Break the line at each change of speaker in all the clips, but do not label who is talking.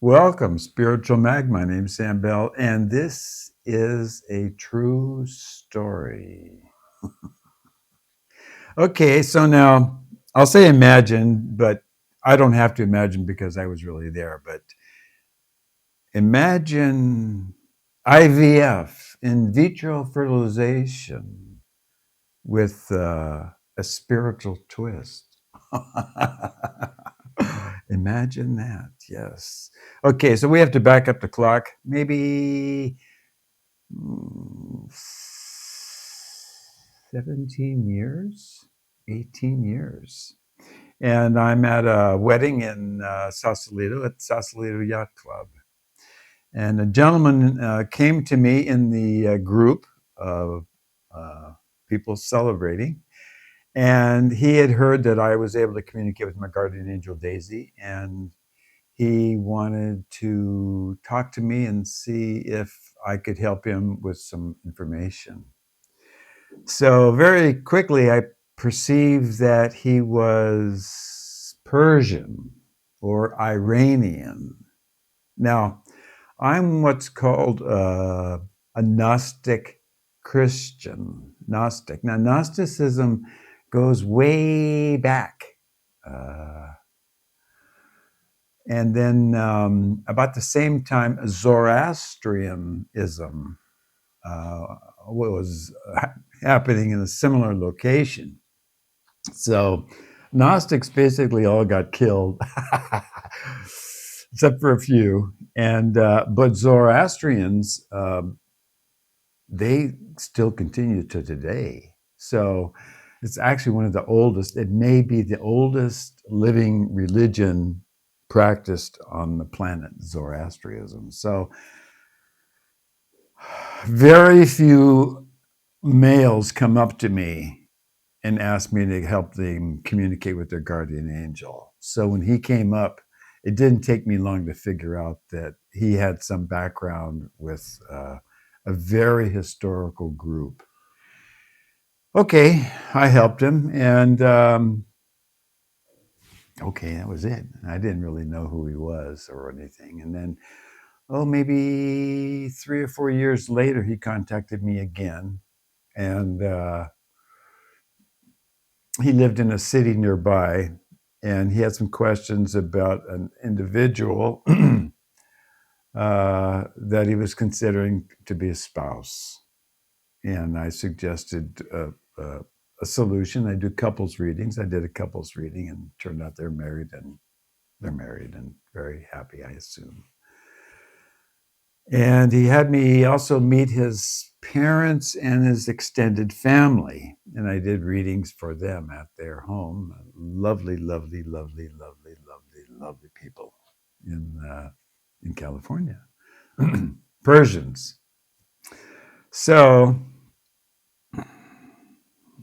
Welcome, Spiritual Mag. My name's Sambell, and this is a true story. Okay, so now I'll say imagine, but I don't have to imagine because I was really there. But imagine IVF, in vitro fertilization, with a spiritual twist. Imagine that, yes. Okay, so we have to back up the clock. Maybe 17 years, 18 years. And I'm at a wedding in Sausalito at Sausalito Yacht Club. And a gentleman came to me in the group of uh, people celebrating. And he had heard that I was able to communicate with my guardian angel, Daisy. And he wanted to talk to me and see if I could help him with some information. So very quickly, I perceived that he was Persian or Iranian. Now, I'm what's called a Gnostic Christian. Gnostic. Now, Gnosticism goes way back. Uh, and then about the same time, Zoroastrianism uh, was happening in a similar location. So Gnostics basically all got killed, except for a few. And but Zoroastrians, they still continue to today. So it's actually one of the oldest. It may be the oldest living religion practiced on the planet, Zoroastrianism. So very few males come up to me and ask me to help them communicate with their guardian angel. So when he came up, it didn't take me long to figure out that he had some background with a very historical group. Okay, I helped him, and okay, that was it. I didn't really know who he was or anything. And then, maybe 3 or 4 years later, he contacted me again, and he lived in a city nearby, and he had some questions about an individual that he was considering to be a spouse. And I suggested a solution. I do couples readings. I did a couples reading, and turned out they're married and very happy, I assume. And he had me also meet his parents and his extended family. And I did readings for them at their home. Lovely, lovely, lovely, lovely, lovely, lovely people in California. Persians. So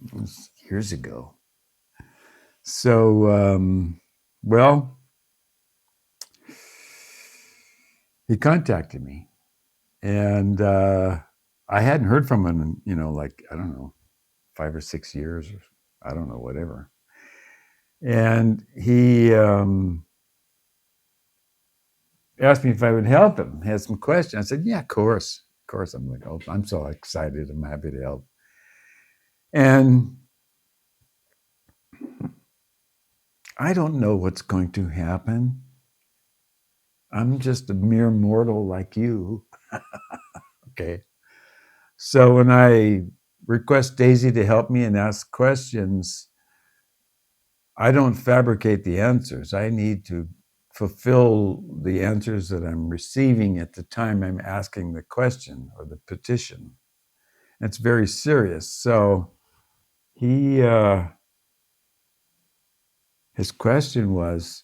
it was years ago. So, well, he contacted me, and I hadn't heard from him in, like, I don't know, 5 or 6 years, or I don't know, whatever. And he asked me if I would help him. He had some questions. I said, "Yeah, of course, of course." I'm like, "Oh, I'm so excited! I'm happy to help." And I don't know what's going to happen. I'm just a mere mortal like you. Okay. So when I request Daisy to help me and ask questions, I don't fabricate the answers. I need to fulfill the answers that I'm receiving at the time I'm asking the question or the petition. It's very serious. So he, his question was,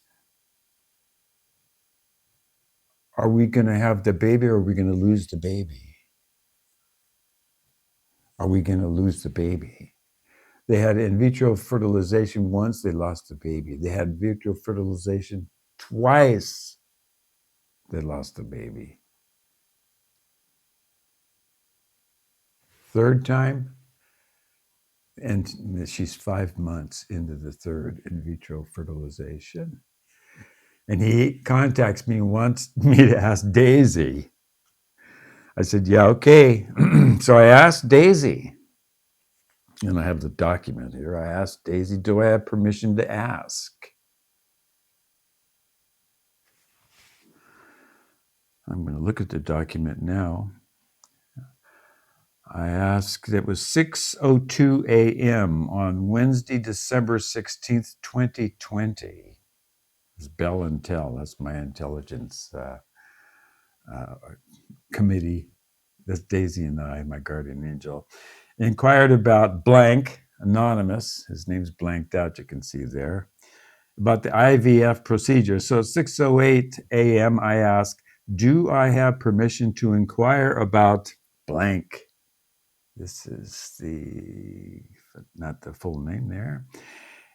are we going to have the baby, or are we going to lose the baby? Are we going to lose the baby? They had in vitro fertilization once, they lost the baby. They had in vitro fertilization twice, they lost the baby. Third time, and she's 5 months into the third in vitro fertilization. And he contacts me and wants me to ask Daisy. I said, yeah, okay. So I asked Daisy, and I have the document here. I asked Daisy, do I have permission to ask? I'm going to look at the document now. I asked, it was 6:02 a.m. on Wednesday, December 16th, 2020. It's Bell and Tell. That's my intelligence committee. That's Daisy and I, my guardian angel. Inquired about blank, anonymous. His name's blanked out, you can see there. About the IVF procedure. So at 6:08 a.m., I asked, do I have permission to inquire about blank? This is not the full name there.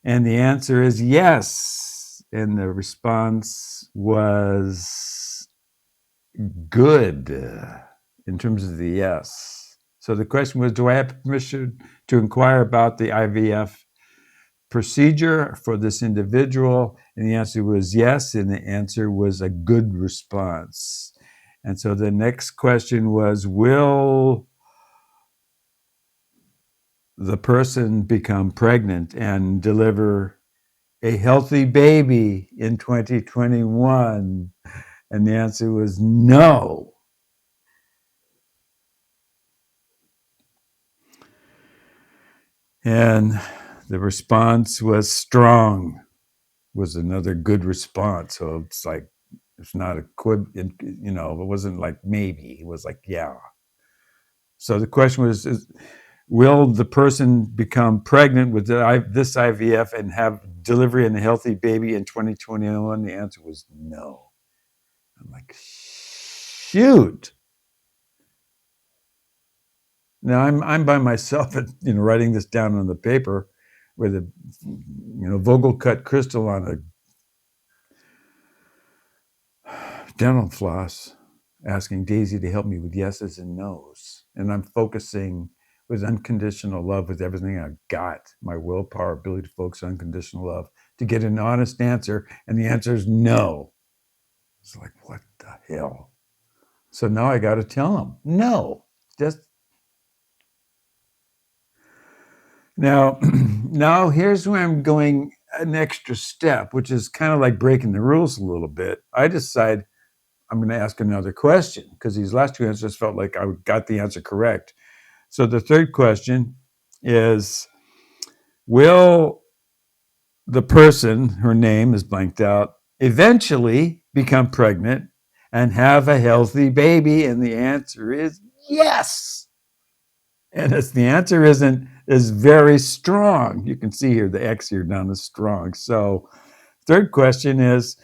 And the answer is yes. And the response was good in terms of the yes. So the question was, do I have permission to inquire about the IVF procedure for this individual? And the answer was yes. And the answer was a good response. And so the next question was, will the person become pregnant and deliver a healthy baby in 2021? And the answer was no. And the response was strong, was another good response. So it's like, it's not a it wasn't like maybe, it was like, yeah. So the question was, will the person become pregnant with this IVF and have delivery and a healthy baby in 2021? The answer was no. I'm like, shoot. Now I'm by myself, writing this down on the paper with a Vogel cut crystal on a dental floss, asking Daisy to help me with yeses and nos. And I'm focusing with unconditional love with everything I've got, my willpower, ability to focus on unconditional love, to get an honest answer. And the answer is no. It's like, what the hell? So now I got to tell him, no. Just now here's where I'm going an extra step, which is kind of like breaking the rules a little bit. I decide I'm going to ask another question because these last two answers felt like I got the answer correct. So the third question is, will the person, her name is blanked out, eventually become pregnant and have a healthy baby? And the answer is yes. And the answer is very strong. You can see here the X here down is strong. So third question is,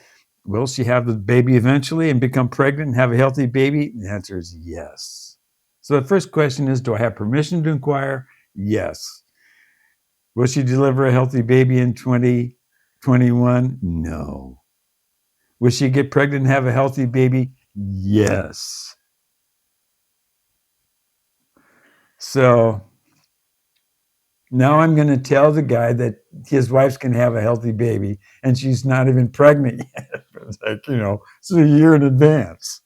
will she have the baby eventually and become pregnant and have a healthy baby? The answer is yes. So the first question is, do I have permission to inquire? Yes. Will she deliver a healthy baby in 2021? No. Will she get pregnant and have a healthy baby? Yes. So now I'm going to tell the guy that his wife's going to have a healthy baby and she's not even pregnant yet. It's like, it's a year in advance.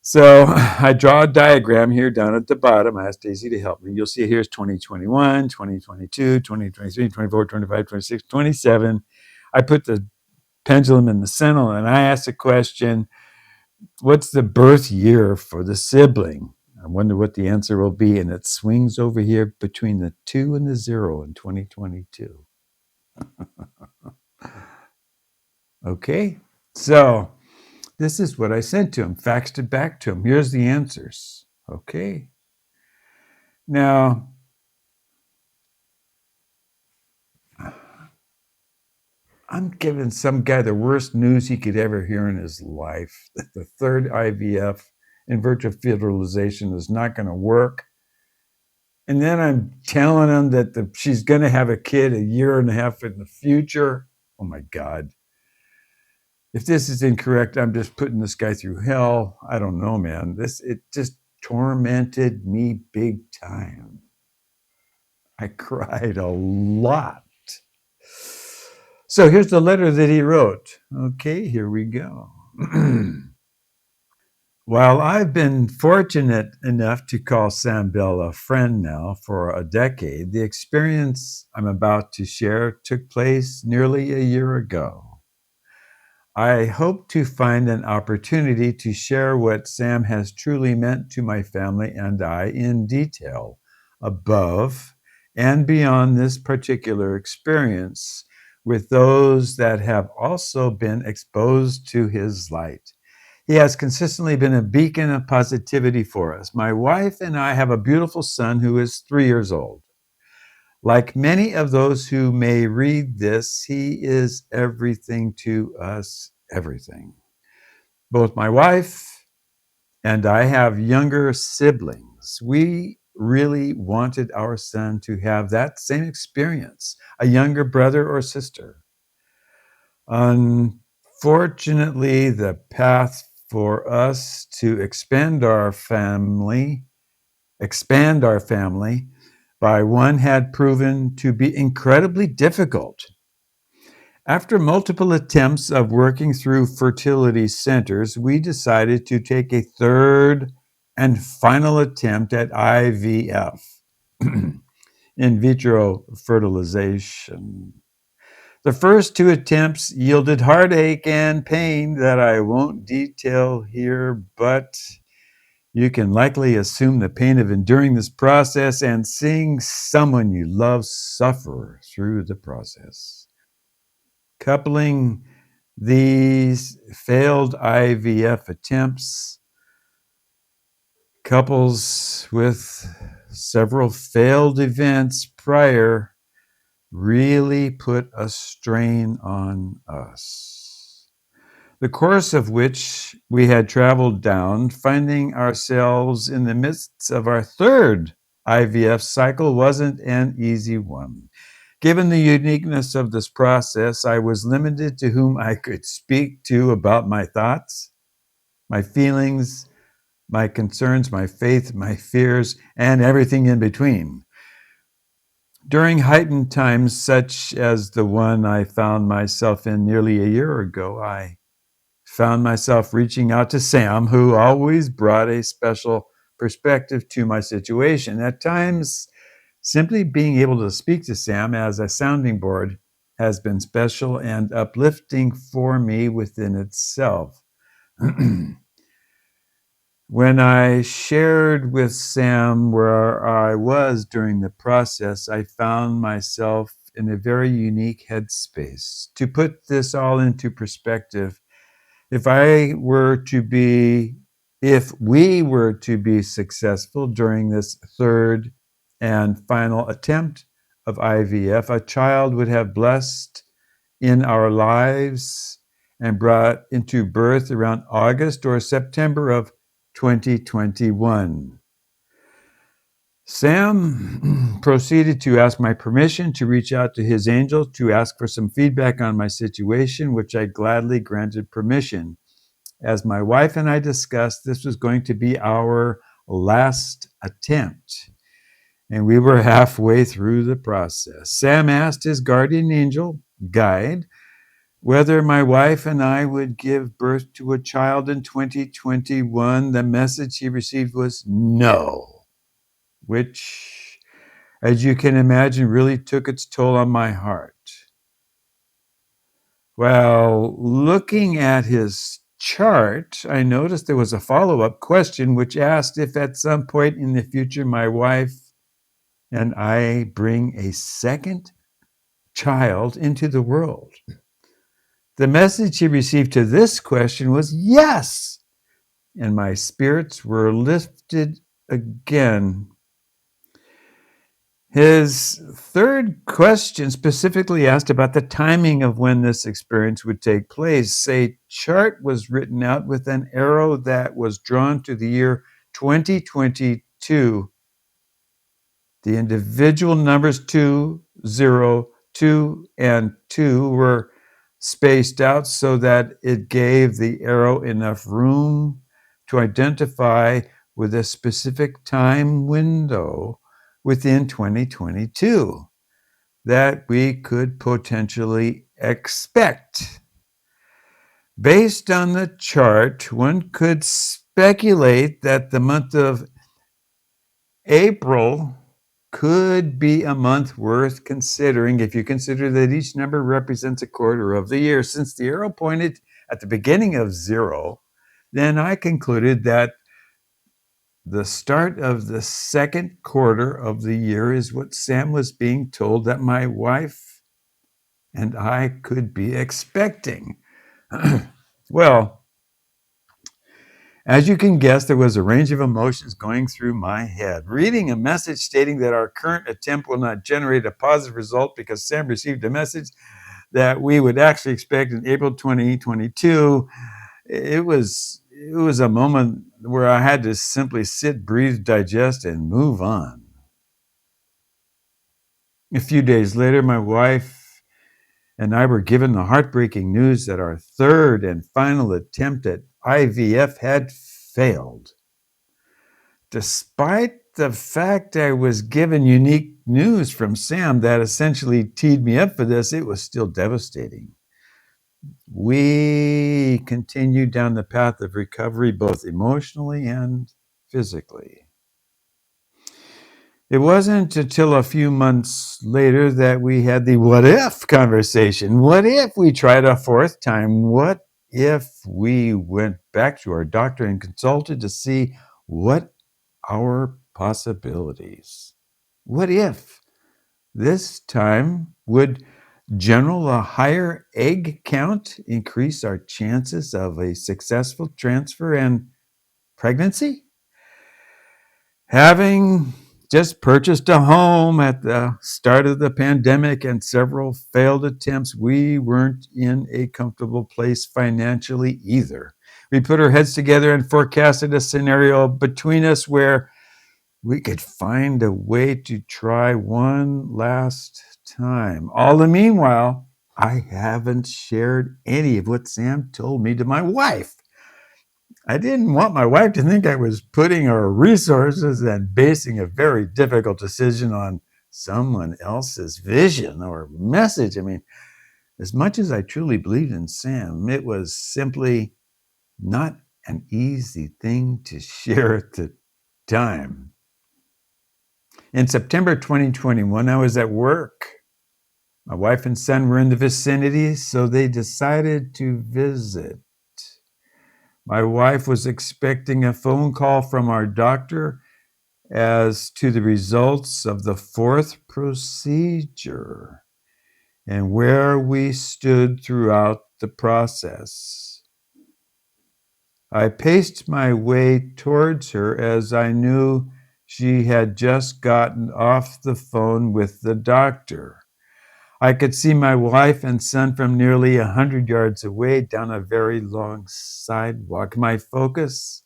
So I draw a diagram here down at the bottom. I asked Daisy to help me. You'll see here's 2021, 2022, 2023, 24, 25, 26, 27. I put the pendulum in the center and I asked the question, what's the birth year for the sibling? I wonder what the answer will be. And it swings over here between the 2 and the 0 in 2022. Okay, so this is what I sent to him, faxed it back to him. Here's the answers. Okay. Now, I'm giving some guy the worst news he could ever hear in his life. The third IVF, in vitro fertilization, is not going to work. And then I'm telling him that she's going to have a kid a year and a half in the future. Oh my God. If this is incorrect, I'm just putting this guy through hell. I don't know, man. It just tormented me big time. I cried a lot. So here's the letter that he wrote. Okay, here we go. While I've been fortunate enough to call Sambell a friend now for a decade, the experience I'm about to share took place nearly a year ago. I hope to find an opportunity to share what Sam has truly meant to my family and I in detail, above and beyond this particular experience, with those that have also been exposed to his light. He has consistently been a beacon of positivity for us. My wife and I have a beautiful son who is 3 years old. Like many of those who may read this, he is everything to us, everything. Both my wife and I have younger siblings. We really wanted our son to have that same experience, a younger brother or sister. Unfortunately, the path for us to expand our family by one had proven to be incredibly difficult. After multiple attempts of working through fertility centers, we decided to take a third and final attempt at IVF, in vitro fertilization. The first two attempts yielded heartache and pain that I won't detail here, but you can likely assume the pain of enduring this process and seeing someone you love suffer through the process. Coupling these failed IVF attempts, couples with several failed events prior, really put a strain on us. The course of which we had traveled down, finding ourselves in the midst of our third IVF cycle, wasn't an easy one. Given the uniqueness of this process, I was limited to whom I could speak to about my thoughts, my feelings, my concerns, my faith, my fears, and everything in between. During heightened times such as the one I found myself in nearly a year ago, I found myself reaching out to Sam, who always brought a special perspective to my situation. At times, simply being able to speak to Sam as a sounding board has been special and uplifting for me within itself. When I shared with Sam where I was during the process, I found myself in a very unique headspace. To put this all into perspective, if we were to be successful during this third and final attempt of IVF, a child would have blessed in our lives and brought into birth around August or September of 2021. Sam proceeded to ask my permission to reach out to his angel to ask for some feedback on my situation, which I gladly granted permission. As my wife and I discussed, this was going to be our last attempt, and we were halfway through the process. Sam asked his guardian angel, guide, whether my wife and I would give birth to a child in 2021. The message he received was no, which, as you can imagine, really took its toll on my heart. Well, looking at his chart, I noticed there was a follow-up question which asked if at some point in the future my wife and I bring a second child into the world. The message he received to this question was yes, and my spirits were lifted again. His third question specifically asked about the timing of when this experience would take place. A chart was written out with an arrow that was drawn to the year 2022. The individual numbers 2, 0, 2, and 2 were spaced out so that it gave the arrow enough room to identify with a specific time window within 2022 that we could potentially expect. Based on the chart, one could speculate that the month of April could be a month worth considering if you consider that each number represents a quarter of the year. Since the arrow pointed at the beginning of 0, then I concluded that the start of the second quarter of the year is what Sam was being told that my wife and I could be expecting. Well, as you can guess, there was a range of emotions going through my head. Reading a message stating that our current attempt will not generate a positive result because Sam received a message that we would actually expect in April 2022, it was a moment where I had to simply sit, breathe, digest, and move on. A few days later, my wife and I were given the heartbreaking news that our third and final attempt at IVF had failed. Despite the fact I was given unique news from Sam that essentially teed me up for this, it was still devastating. We continued down the path of recovery, both emotionally and physically. It wasn't until a few months later that we had the what if conversation. What if we tried a fourth time? What if we went back to our doctor and consulted to see what our possibilities? What if this time would general a higher egg count increase our chances of a successful transfer and pregnancy? Having just purchased a home at the start of the pandemic and several failed attempts, we weren't in a comfortable place financially either. We put our heads together and forecasted a scenario between us where we could find a way to try one last time. All the meanwhile, I haven't shared any of what Sam told me to my wife. I didn't want my wife to think I was putting our resources and basing a very difficult decision on someone else's vision or message. I mean, as much as I truly believed in Sam, it was simply not an easy thing to share at the time. In September 2021, I was at work. My wife and son were in the vicinity, so they decided to visit. My wife was expecting a phone call from our doctor as to the results of the fourth procedure and where we stood throughout the process. I paced my way towards her as I knew she had just gotten off the phone with the doctor. I could see my wife and son from nearly 100 yards away down a very long sidewalk. My focus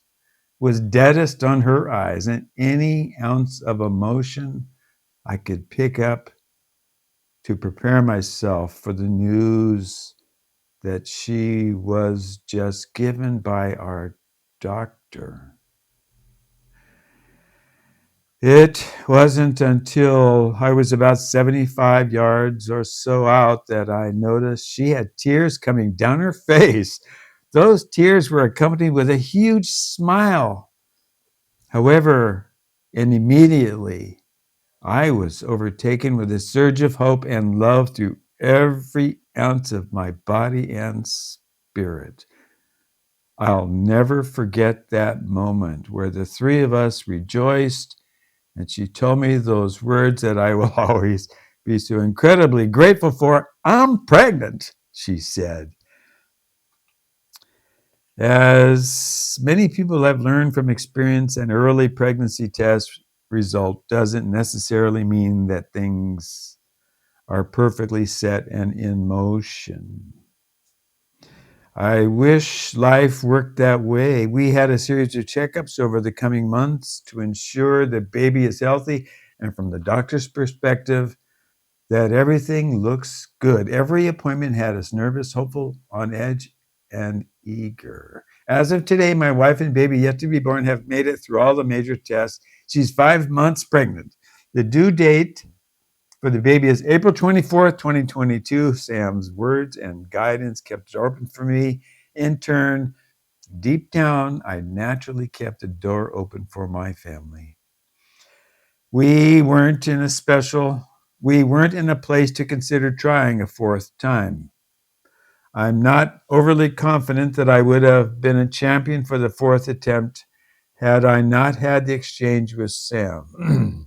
was deadest on her eyes, and any ounce of emotion I could pick up to prepare myself for the news that she was just given by our doctor. It wasn't until I was about 75 yards or so out that I noticed she had tears coming down her face. Those tears were accompanied with a huge smile. However, and immediately, I was overtaken with a surge of hope and love through every ounce of my body and spirit. I'll never forget that moment where the three of us rejoiced, and she told me those words that I will always be so incredibly grateful for. I'm pregnant, she said. As many people have learned from experience, an early pregnancy test result doesn't necessarily mean that things are perfectly set and in motion. I wish life worked that way. We had a series of checkups over the coming months to ensure the baby is healthy, and from the doctor's perspective, that everything looks good. Every appointment had us nervous, hopeful, on edge, and eager. As of today, my wife and baby yet to be born have made it through all the major tests. She's 5 months pregnant. The due date for the baby is April 24th, 2022. Sam's words and guidance kept the door open for me. In turn, deep down, I naturally kept the door open for my family. We weren't in a place to consider trying a fourth time. I'm not overly confident that I would have been a champion for the fourth attempt had I not had the exchange with Sam.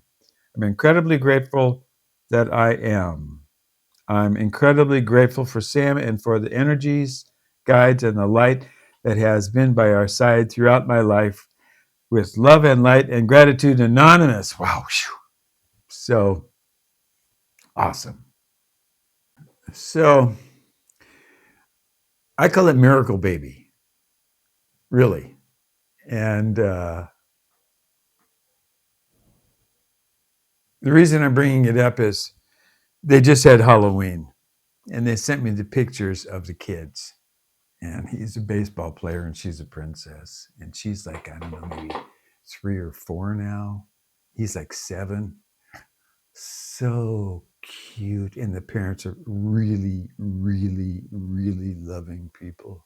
I'm incredibly grateful that I am. I'm incredibly grateful for Sam and for the energies, guides, and the light that has been by our side throughout my life. With love and light and gratitude, Anonymous. Wow. So awesome. So I call it Miracle Baby, really. And the reason I'm bringing it up is they just had Halloween and they sent me the pictures of the kids. And he's a baseball player and she's a princess. And she's like, I don't know, maybe 3 or 4 now. He's like 7. So cute. And the parents are really, really, really loving people.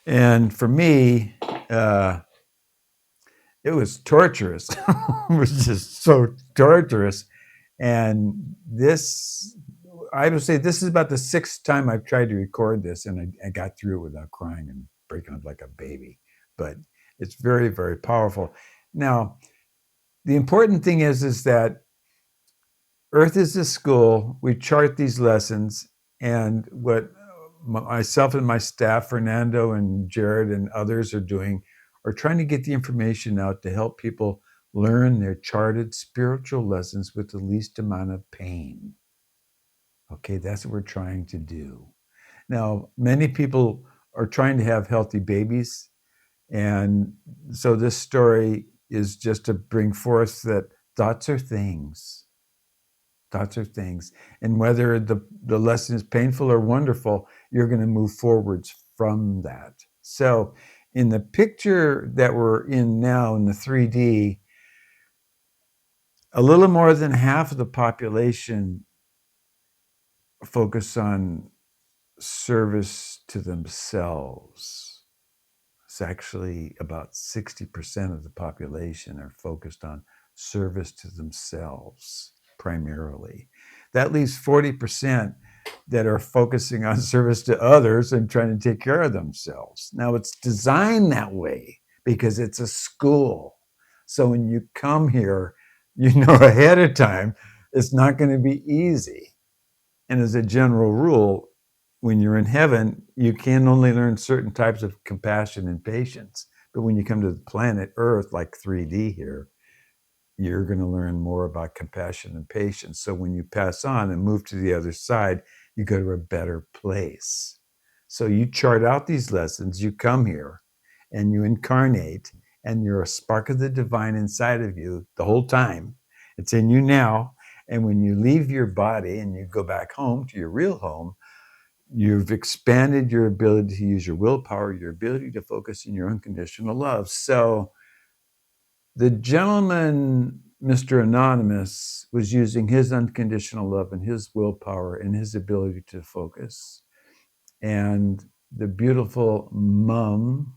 And for me, it was torturous. It was just so torturous. And this, I would say this is about the 6th time I've tried to record this, and I got through it without crying and breaking up like a baby. But it's very, very powerful. Now, the important thing is that Earth is a school. We chart these lessons, and what myself and my staff, Fernando and Jared and others are doing are trying to get the information out to help people learn their charted spiritual lessons with the least amount of pain. Okay, that's what we're trying to do. Now, many people are trying to have healthy babies, and so this story is just to bring forth that thoughts are things. Thoughts are things. And whether the lesson is painful or wonderful, you're going to move forwards from that. So in the picture that we're in now in the 3D, a little more than half of the population focus on service to themselves. It's actually about 60% of the population are focused on service to themselves primarily. That leaves 40% that are focusing on service to others and trying to take care of themselves. Now, it's designed that way because it's a school. So when you come here, you know ahead of time it's not going to be easy. And as a general rule, when you're in heaven, you can only learn certain types of compassion and patience. But when you come to the planet Earth, like 3D here, you're going to learn more about compassion and patience. So when you pass on and move to the other side, you go to a better place. So you chart out these lessons, you come here and you incarnate, and you're a spark of the divine inside of you the whole time. It's in you now. And when you leave your body and you go back home to your real home, you've expanded your ability to use your willpower, your ability to focus in your unconditional love. So the gentleman, Mr. Anonymous, was using his unconditional love and his willpower and his ability to focus. And the beautiful mom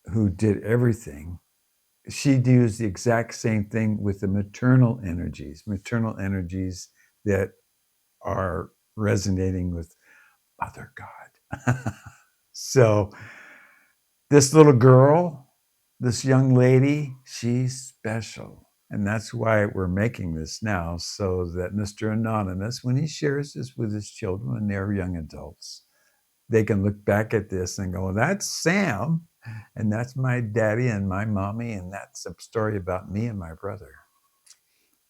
who did everything, she used the exact same thing with the maternal energies that are resonating with Mother God. So this little girl, this young lady, she's special. And that's why we're making this now, so that Mr. Anonymous, when he shares this with his children when they're young adults, they can look back at this and go, that's Sam, and that's my daddy and my mommy, and that's a story about me and my brother.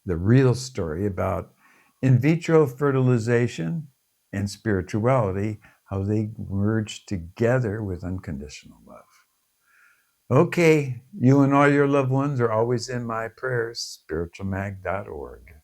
The real story about in vitro fertilization and spirituality, how they merge together with unconditional love. Okay, you and all your loved ones are always in my prayers, spiritualmag.org.